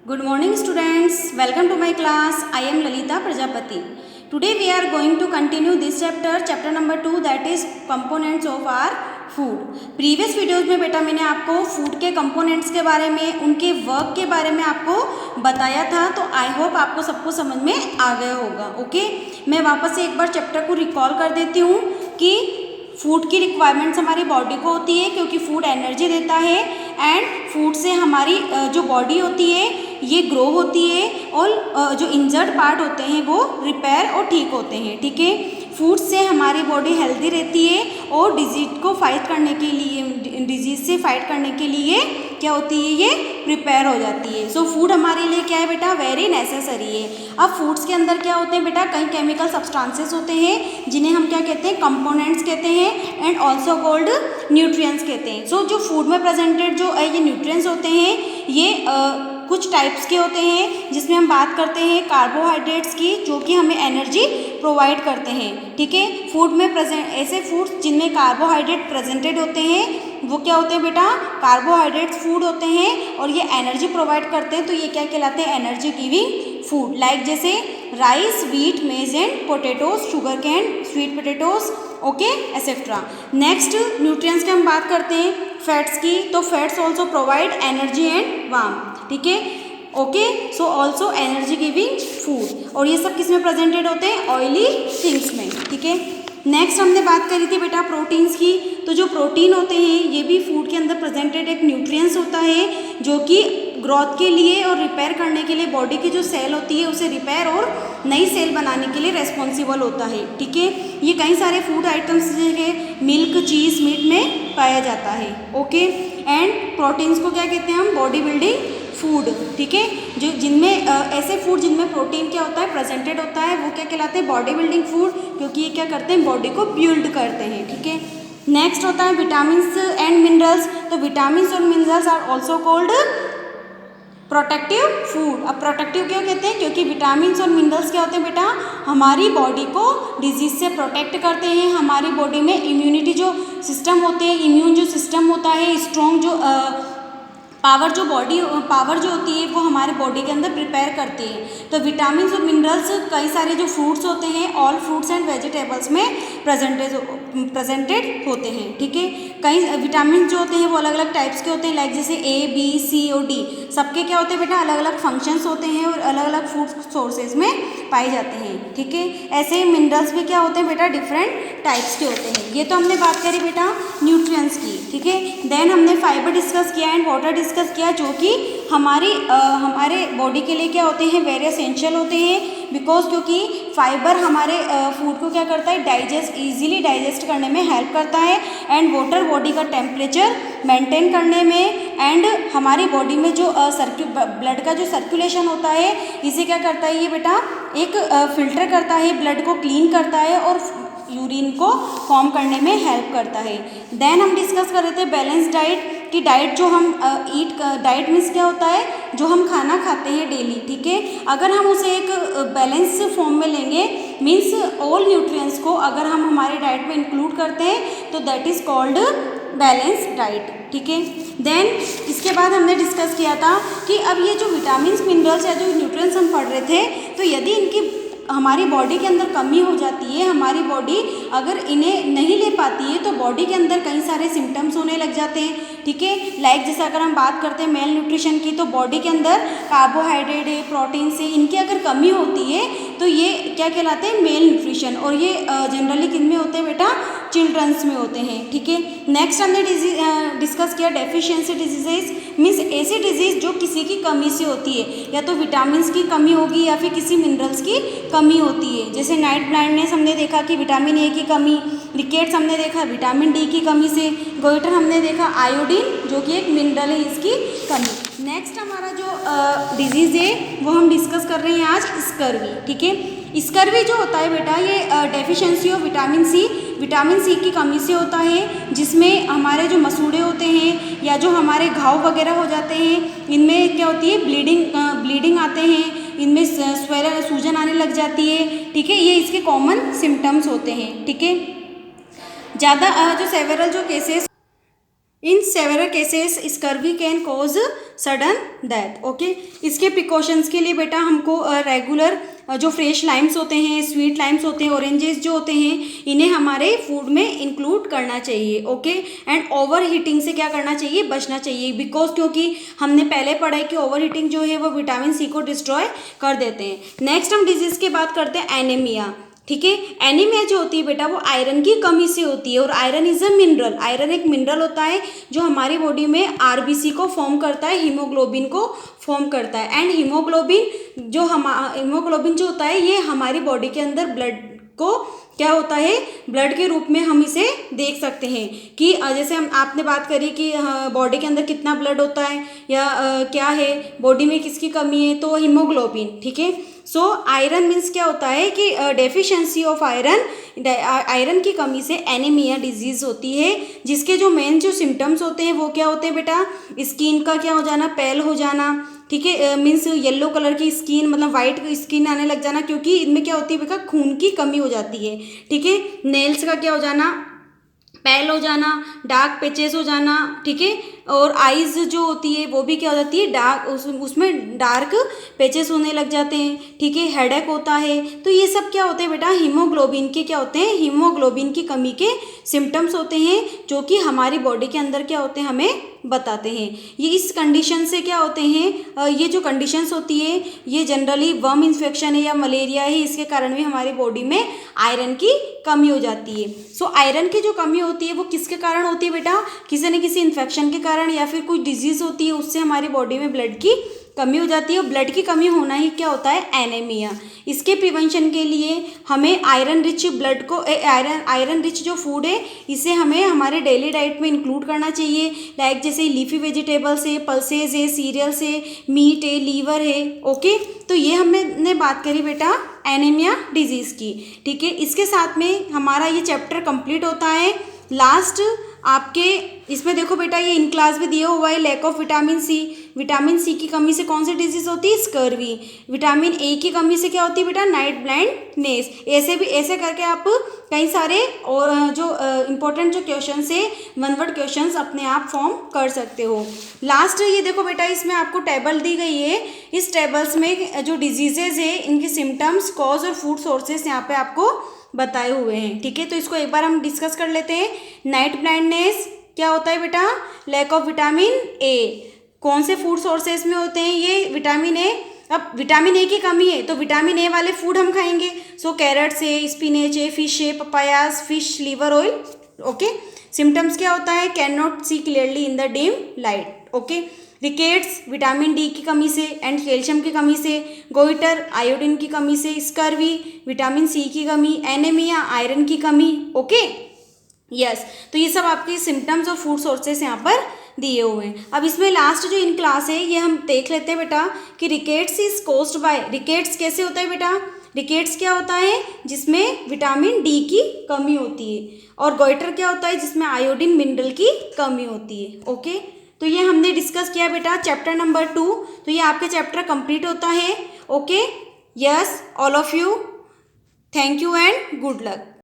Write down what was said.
Good morning students, welcome to my class. I am Lalita Prajapati. Today we are going to continue this chapter number 2, that is components of our food. Previous videos में बेटा मैंने आपको food के components के बारे में, उनके work के बारे में आपको बताया था, तो आई होप आपको सबको समझ में आ गया होगा. ओके, मैं वापस से एक बार चैप्टर को रिकॉल कर देती हूँ कि फूड की रिक्वायरमेंट्स हमारी बॉडी को होती है क्योंकि फूड एनर्जी देता है एंड फूड से हमारी जो बॉडी होती है ये ग्रो होती है और जो इंजर्ड पार्ट होते हैं वो रिपेयर और ठीक होते हैं. ठीक है, फूड से हमारी बॉडी हेल्दी रहती है और डिजीज को फाइट करने के लिए, डिजीज से फाइट करने के लिए क्या होती है, ये प्रिपेयर हो जाती है. सो फूड हमारे लिए क्या है बेटा, वेरी नेसेसरी है. अब फूड्स के अंदर क्या होते हैं बेटा, कई केमिकल सब्सटेंसेस होते हैं जिन्हें हम क्या कहते हैं, कंपोनेंट्स कहते हैं एंड ऑल्सो कॉल्ड न्यूट्रिएंट्स कहते हैं. सो जो फूड में प्रेजेंटेड जो ये न्यूट्रिएंट्स होते हैं ये कुछ टाइप्स के होते हैं, जिसमें हम बात करते हैं कार्बोहाइड्रेट्स की, जो कि हमें एनर्जी प्रोवाइड करते हैं. ठीक है, फूड में प्रेजेंट ऐसे फूड्स जिनमें कार्बोहाइड्रेट प्रेजेंटेड होते हैं वो क्या होते हैं बेटा, कार्बोहाइड्रेट्स फूड होते हैं और ये एनर्जी प्रोवाइड करते हैं, तो ये क्या कहलाते हैं, एनर्जी गिविंग फूड. लाइक जैसे राइस, व्हीट, मेज and potatoes, sugar cane, sweet potatoes, okay etcetera. Next nutrients की हम बात करते हैं फैट्स की, तो fats also provide energy and warm. ठीक है, okay, so also energy giving food. और ये सब किस में प्रेजेंटेड होते हैं, ऑयली थिंग्स में. ठीक है, नेक्स्ट हमने बात करी थी बेटा प्रोटीन्स की, तो जो प्रोटीन होते हैं ये भी फूड के अंदर प्रेजेंटेड एक न्यूट्रिएंट्स होता है जो कि ग्रोथ के लिए और रिपेयर करने के लिए बॉडी की जो सेल होती है उसे रिपेयर और नई सेल बनाने के लिए रेस्पॉन्सिबल होता है. ठीक है, ये कई सारे फूड आइटम्स जैसे मिल्क, चीज़, मीट में पाया जाता है. ओके, एंड प्रोटीन्स को क्या कहते हैं हम, बॉडी बिल्डिंग फूड. ठीक है, जो जिनमें ऐसे फूड जिनमें प्रोटीन क्या होता है, प्रेजेंटेड होता है, वो क्या कहलाते हैं, बॉडी बिल्डिंग फूड, क्योंकि ये क्या करते हैं, बॉडी को बिल्ड करते हैं. ठीक है, नेक्स्ट होता है विटामिन्स एंड मिनरल्स. तो विटामिन्स और minerals are also called protective food. अब प्रोटेक्टिव क्यों कहते हैं, क्योंकि विटामिन्स और मिनरल्स क्या होते हैं बेटा, हमारी बॉडी को डिजीज से प्रोटेक्ट करते हैं. हमारी बॉडी में इम्यूनिटी जो सिस्टम होते हैं, इम्यून जो सिस्टम होता है, स्ट्रॉन्ग जो पावर जो होती है वो हमारे बॉडी के अंदर प्रिपेयर करती है. तो विटामिन्स और मिनरल्स कई सारे जो फ्रूट्स होते हैं, ऑल फ्रूट्स एंड वेजिटेबल्स में प्रेजेंटेड होते हैं. ठीक है, कई विटामिन जो होते हैं वो अलग अलग टाइप्स के होते हैं, लाइक जैसे ए, बी, सी और डी, सबके क्या होते हैं बेटा, अलग अलग फंक्शंस होते हैं और अलग अलग फूड सोर्सेज में पाए जाते हैं. ठीक है, ऐसे मिनरल्स भी क्या होते हैं बेटा, डिफरेंट टाइप्स के होते हैं. ये तो हमने बात करी बेटा न्यूट्रिएंट्स की. ठीक है, देन हमने फाइबर डिस्कस किया एंड वाटर डिस्कस किया, जो कि हमारे बॉडी के लिए क्या होते हैं, वेरी एसेंशियल होते हैं, बिकॉज क्योंकि फाइबर हमारे फूड को क्या करता है, इजीली डाइजेस्ट करने में हेल्प करता है एंड वाटर बॉडी का टेम्परेचर मेंटेन करने में एंड हमारी बॉडी में जो ब्लड का जो सर्कुलेशन होता है इसे क्या करता है, ये बेटा एक फिल्टर करता है, ब्लड को क्लीन करता है और यूरिन को फॉर्म करने में हेल्प करता है. देन हम डिस्कस कर रहे थे बैलेंस डाइट की. डाइट जो हम डाइट मीन्स क्या होता है, जो हम खाना खाते हैं डेली. ठीक है, अगर हम उसे एक बैलेंस फॉर्म में लेंगे, मीन्स ऑल न्यूट्रिएंट्स को अगर हम हमारे डाइट में इंक्लूड करते हैं तो that is called balance diet. ठीक है, देन इसके बाद हमने डिस्कस किया था कि अब ये जो विटामिन्स, मिनरल्स या जो न्यूट्रिएंट्स हम पढ़ रहे थे, तो यदि इनकी हमारी बॉडी के अंदर कमी हो जाती है, हमारी बॉडी अगर इन्हें नहीं ले पाती है तो बॉडी के अंदर कई सारे सिम्टम्स होने लग जाते हैं. ठीक है, लाइक जैसे अगर हम बात करते हैं मेल न्यूट्रिशन की, तो बॉडी के अंदर कार्बोहाइड्रेट है, प्रोटीन से इनकी अगर कमी होती है तो ये क्या कहलाते हैं, मेल न्यूट्रिशन. और ये जनरली किन में होते हैं बेटा, चिल्ड्रंस में होते हैं. ठीक है, नेक्स्ट हमने डिस्कस किया डेफिशिएंसी डिजीजेज, मीन्स ऐसी डिजीज़ जो किसी की कमी से होती है, या तो विटामिन्स की कमी होगी या फिर किसी मिनरल्स की कमी होती है. जैसे नाइट ब्लाइंडनेस हमने देखा कि विटामिन ए की कमी, रिकेट्स हमने देखा विटामिन डी की कमी से, गोइटर हमने देखा आयोडीन जो कि एक मिनरल है, इसकी कमी. नेक्स्ट हमारा जो डिजीज़ है वो हम डिस्कस कर रहे हैं आज, स्कर्वी. ठीक है, स्कर्वी जो होता है बेटा ये डेफिशिएंसी ऑफ विटामिन सी की कमी से होता है, जिसमें हमारे जो मसूड़े होते हैं या जो हमारे घाव वगैरह हो जाते हैं, इनमें क्या होती है, ब्लीडिंग आते हैं, इनमें सूजन आने लग जाती है. ठीक है, ये इसके कॉमन सिम्टम्स होते हैं. ठीक है, ज़्यादा जो सेवरल जो cases in several cases scurvy can cause sudden death. Okay, इसके प्रिकॉशंस के लिए बेटा हमको रेगुलर जो फ्रेश लाइम्स होते हैं, स्वीट लाइम्स होते हैं, ऑरेंजेस जो होते हैं, इन्हें हमारे फूड में इंक्लूड करना चाहिए। ओके, एंड ओवर हीटिंग से क्या करना चाहिए, बचना चाहिए, बिकॉज क्योंकि हमने पहले पढ़ा है कि ओवर हीटिंग जो है वो विटामिन सी को डिस्ट्रॉय कर देते हैं। नेक्स्ट हम डिजीज की बात करते हैं, एनीमिया। ठीक है, एनीमिया जो होती है बेटा वो आयरन की कमी से होती है, और iron is a mineral. Iron एक मिनरल होता है जो हमारी बॉडी में आरबीसी को फॉर्म करता है, हीमोग्लोबिन को फॉर्म करता है। एंड हीमोग्लोबिन जो होता है ये हमारी बॉडी के अंदर ब्लड को क्या होता है, ब्लड के रूप में हम इसे देख सकते हैं कि जैसे हम आपने बात करी कि बॉडी के अंदर कितना ब्लड होता है या क्या है बॉडी में, किसकी कमी है, तो हीमोग्लोबिन। ठीक है, सो आयरन मीन्स क्या होता है कि डेफिशिएंसी ऑफ आयरन की कमी से एनीमिया डिजीज होती है, जिसके जो मेन जो सिम्टम्स होते हैं वो क्या होते हैं बेटा, स्किन का क्या हो जाना, पेल हो जाना। ठीक है, मीन्स येलो कलर की स्किन, मतलब वाइट स्किन आने लग जाना, क्योंकि इनमें क्या होती है बेटा, खून की कमी हो जाती है। ठीक है, नेल्स का क्या हो जाना, पेल हो जाना, डार्क पैचेस हो जाना। ठीक है, और आईज जो होती है वो भी क्या हो जाती है, डार्क, उसमें डार्क पैचेस होने लग जाते हैं। ठीक है, हेडेक होता है। तो ये सब क्या होते हैं बेटा, हीमोग्लोबिन के क्या होते हैं, हीमोग्लोबिन की कमी के सिम्टम्स होते हैं, जो कि हमारी बॉडी के अंदर क्या होते हैं हमें बताते हैं। ये इस कंडीशन से क्या होते हैं, ये जो कंडीशंस होती है ये जनरली वर्म इन्फेक्शन है या मलेरिया है, इसके कारण भी हमारी बॉडी में आयरन की कमी हो जाती है। सो आयरन की जो कमी होती है वो किसके कारण होती है बेटा, किसी न किसी इन्फेक्शन के कारण या फिर कोई डिजीज होती है, उससे हमारी बॉडी में ब्लड की कमी हो जाती है। और ब्लड की कमी होना ही क्या होता है, एनीमिया। इसके प्रिवेंशन के लिए हमें आयरन रिच ब्लड को आयरन रिच जो फूड है इसे हमें हमारे डेली डाइट में इंक्लूड करना चाहिए। लाइक जैसे लीफी वेजिटेबल्स है, पल्सेज है, सीरियल्स है, मीट है, लीवर है। ओके, तो ये हमने बात करी बेटा एनीमिया डिजीज़ की। ठीक है, इसके साथ में हमारा ये चैप्टर कंप्लीट होता है। लास्ट आपके इसमें देखो बेटा, ये इन क्लास भी दिया हुआ है, lack of vitamin C. Vitamin C की कमी से कौन सी डिजीज होती है, स्कर्वी। विटामिन ए की कमी से क्या होती है बेटा, नाइट ब्लाइंडनेस। ऐसे करके आप कई सारे और जो इंपॉर्टेंट जो क्वेश्चन है, वन वर्ड क्वेश्चन अपने आप फॉर्म कर सकते हो। लास्ट ये देखो बेटा, इसमें आपको टेबल दी गई है। इस टेबल्स में जो डिजीजेज है इनके सिम्टम्स, कॉज और फूड सोर्सेस यहाँ पे आपको बताए हुए हैं। ठीक है, तो इसको एक बार हम डिस्कस कर लेते हैं। नाइट ब्लाइंडनेस क्या होता है बेटा, लैक ऑफ विटामिन ए। कौन से फूड सोर्सेस में होते हैं ये, विटामिन ए। अब विटामिन ए की कमी है तो विटामिन ए वाले फूड हम खाएंगे। सो कैरेट्स है, स्पिनेच है, फिश है, papayas, fish liver oil. Okay, symptoms क्या होता है, can not see clearly in the dim light. Okay, rickets vitamin D की कमी से एंड कैल्शियम की कमी से, गोइटर आयोडीन की कमी से, स्कर्वी विटामिन सी की कमी, एनीमिया आयरन की कमी। ओके, यस, तो ये सब आपके सिम्टम्स और फूड सोर्सेस यहाँ पर दिए हुए हैं। अब इसमें लास्ट जो इन क्लास है ये हम देख लेते हैं बेटा कि rickets is caused by, rickets कैसे होता है बेटा, रिकेट्स क्या होता है जिसमें विटामिन डी की कमी होती है, और गोइटर क्या होता है जिसमें आयोडीन मिनरल की कमी होती है। ओके, तो ये हमने डिस्कस किया बेटा चैप्टर नंबर 2। तो ये आपके चैप्टर कंप्लीट होता है। Okay, yes, all of you, thank you and good luck.